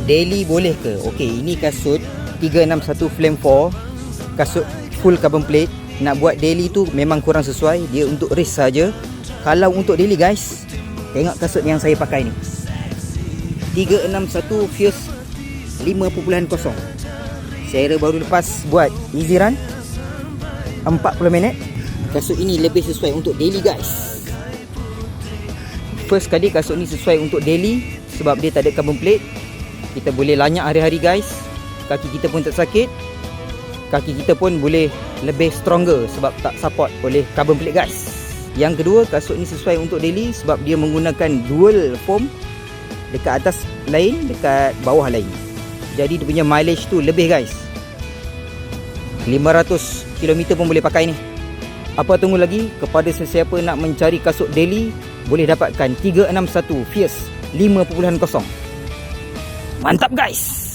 daily boleh ke? Okey, ini kasut 361 Flame 4, kasut full carbon plate. Nak buat daily tu memang kurang sesuai, dia untuk race saja. Kalau untuk daily guys, tengok kasut yang saya pakai ni, 361 Fierce 5.0. Saya baru lepas buat easy run 40 minit. Kasut ini lebih sesuai untuk daily guys. First kali kasut ni sesuai untuk daily sebab dia tak ada carbon plate. Kita boleh lanyak hari-hari guys. Kaki kita pun tak sakit. Kaki kita pun boleh lebih stronger sebab tak support oleh carbon plate guys. Yang kedua, kasut ni sesuai untuk daily sebab dia menggunakan dual foam, dekat atas lain, dekat bawah lain. Jadi dia punya mileage tu lebih guys. 500 km pun boleh pakai ni. Apa tunggu lagi? Kepada sesiapa nak mencari kasut daily, boleh dapatkan 361 Fierce 5.0. Mantap guys.